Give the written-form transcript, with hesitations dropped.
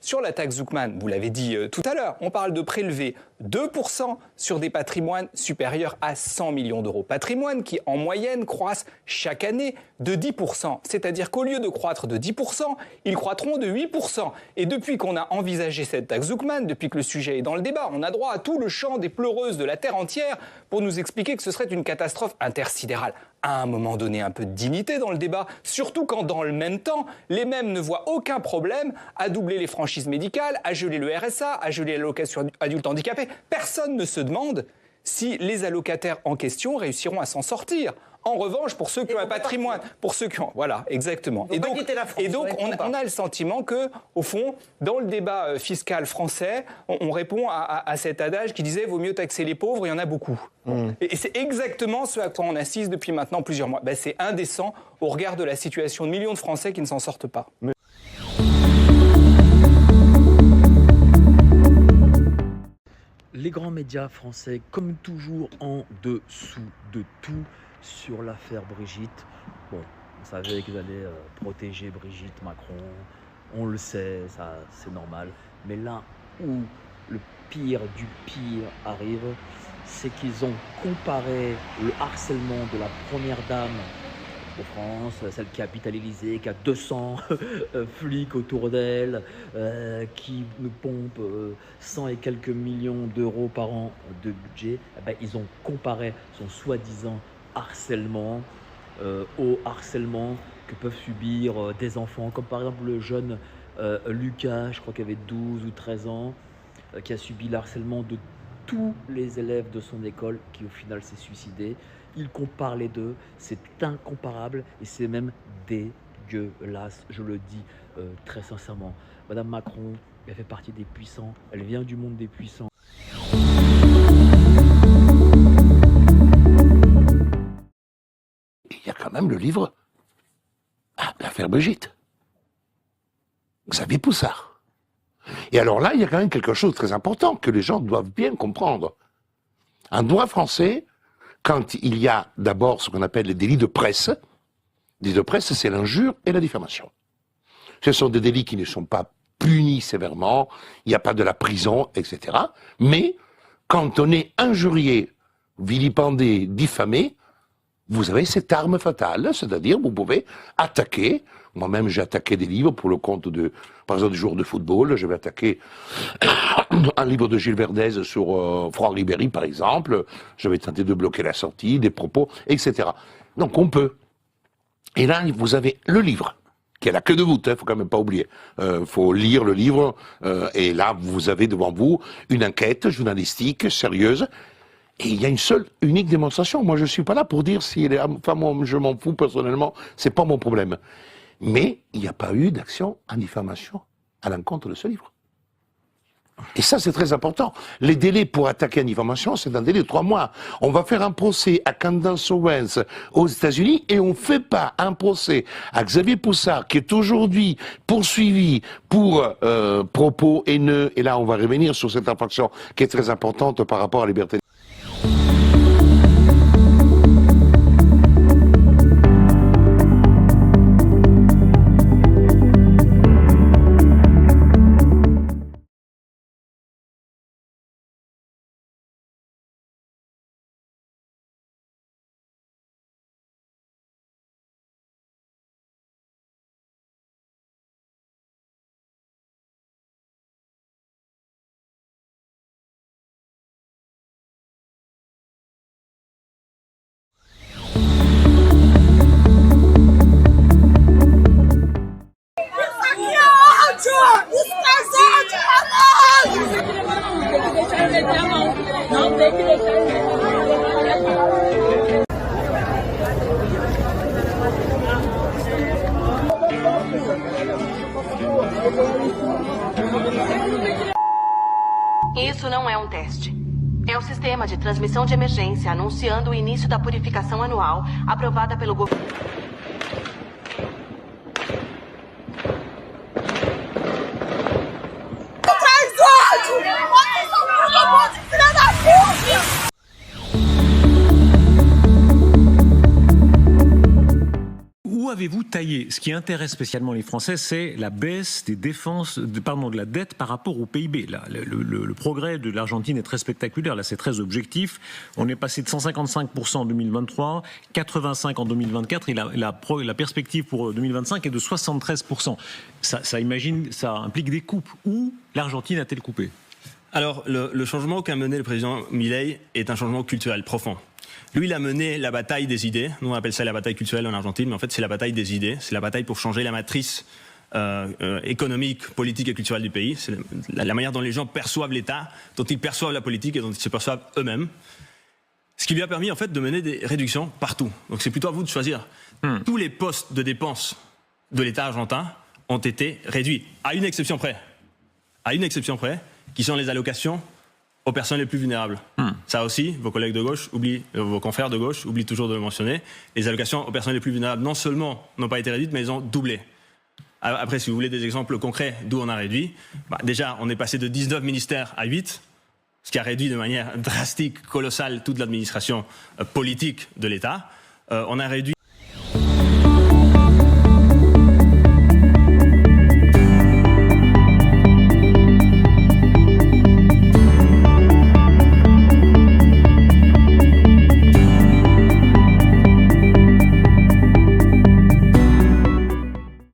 sur la taxe Zuckman, vous l'avez dit tout à l'heure, on parle de prélever 2% sur des patrimoines supérieurs à 100 millions d'euros. Patrimoines qui, en moyenne, croissent chaque année de 10%. C'est-à-dire qu'au lieu de croître de 10%, ils croîtront de 8%. Et depuis qu'on a envisagé cette taxe Zuckman, depuis que le sujet est dans le débat, on a droit à tout le chant des pleureuses de la terre entière pour nous expliquer que ce serait une catastrophe intersidérale. À un moment donné, un peu de dignité dans le débat, surtout quand dans le même temps, les mêmes ne voient aucun problème à doubler les franchises médicales, à geler le RSA, à geler l'allocation adulte handicapé. Personne ne se demande si les allocataires en question réussiront à s'en sortir. En revanche, pour ceux qui ont un patrimoine, pour ceux qui ont... Voilà, exactement. Et donc on a le sentiment que, au fond, dans le débat fiscal français, on répond à cet adage qui disait « vaut mieux taxer les pauvres, il y en a beaucoup ». Et c'est exactement ce à quoi on assiste depuis maintenant plusieurs mois. C'est indécent au regard de la situation de millions de Français qui ne s'en sortent pas. Les grands médias français, comme toujours, en dessous de tout sur l'affaire Brigitte. Bon, on savait qu'ils allaient protéger Brigitte Macron, on le sait, ça c'est normal. Mais là où le pire du pire arrive, c'est qu'ils ont comparé le harcèlement de la première dame de France, celle qui habite à l'Élysée, qui a 200 flics autour d'elle, qui nous pompe 100 et quelques millions d'euros par an de budget. Eh ben, ils ont comparé son soi-disant harcèlement au harcèlement que peuvent subir des enfants, comme par exemple le jeune Lucas, je crois qu'il avait 12 ou 13 ans, qui a subi le harcèlement de tous les élèves de son école, qui au final s'est suicidé. Il compare les deux, c'est incomparable et c'est même dégueulasse, je le dis très sincèrement. Madame Macron, elle fait partie des puissants, elle vient du monde des puissants. Il y a quand même le livre l'affaire Brigitte. Xavier Poussard. Et alors là, il y a quand même quelque chose de très important que les gens doivent bien comprendre. En droit français, quand il y a d'abord ce qu'on appelle les délits de presse, les délits de presse, c'est l'injure et la diffamation. Ce sont des délits qui ne sont pas punis sévèrement, il n'y a pas de la prison, etc. Mais quand on est injurié, vilipendé, diffamé, vous avez cette arme fatale, c'est-à-dire vous pouvez attaquer. Moi-même, j'ai attaqué des livres pour le compte de, par exemple, du joueur de football. Je vais attaquer un livre de Gilles Verdez sur Franck Ribéry, par exemple. Je vais tenter de bloquer la sortie, des propos, etc. Donc on peut. Et là, vous avez le livre, qui est la queue de voûte, faut quand même pas oublier. Faut lire le livre, et là, vous avez devant vous une enquête journalistique sérieuse. Et il y a une seule, unique démonstration. Moi, je suis pas là pour dire si elle est femme, je m'en fous personnellement, c'est pas mon problème. Mais il n'y a pas eu d'action en diffamation à l'encontre de ce livre. Et ça, c'est très important. Les délais pour attaquer en diffamation, c'est un délai de 3 mois. On va faire un procès à Candace Owens aux États-Unis et on ne fait pas un procès à Xavier Poussard, qui est aujourd'hui poursuivi pour propos haineux. Et là, on va revenir sur cette infraction qui est très importante par rapport à la liberté. Isso não é um teste. É o sistema de transmissão de emergência anunciando o início da purificação anual aprovada pelo governo. Où avez-vous taillé? Ce qui intéresse spécialement les Français, c'est la baisse de la dette par rapport au PIB. Là, le progrès de l'Argentine est très spectaculaire. Là, c'est très objectif. On est passé de 155% en 2023, 85% en 2024, et la perspective pour 2025 est de 73%. Ça implique des coupes. Où l'Argentine a-t-elle coupé? Alors, le changement qu'a mené le président Milei est un changement culturel profond. Lui, il a mené la bataille des idées. Nous, on appelle ça la bataille culturelle en Argentine, mais en fait, c'est la bataille des idées. C'est la bataille pour changer la matrice économique, politique et culturelle du pays. C'est la manière dont les gens perçoivent l'État, dont ils perçoivent la politique et dont ils se perçoivent eux-mêmes. Ce qui lui a permis, en fait, de mener des réductions partout. Donc, c'est plutôt à vous de choisir. Tous les postes de dépenses de l'État argentin ont été réduits, à une exception près. À une exception près, qui sont les allocations aux personnes les plus vulnérables. Ça aussi, vos collègues de gauche vos confrères de gauche oublient toujours de le mentionner. Les allocations aux personnes les plus vulnérables, non seulement n'ont pas été réduites, mais elles ont doublé. Après, si vous voulez des exemples concrets d'où on a réduit, déjà, on est passé de 19 ministères à 8, ce qui a réduit de manière drastique, colossale, toute l'administration politique de l'État. On a réduit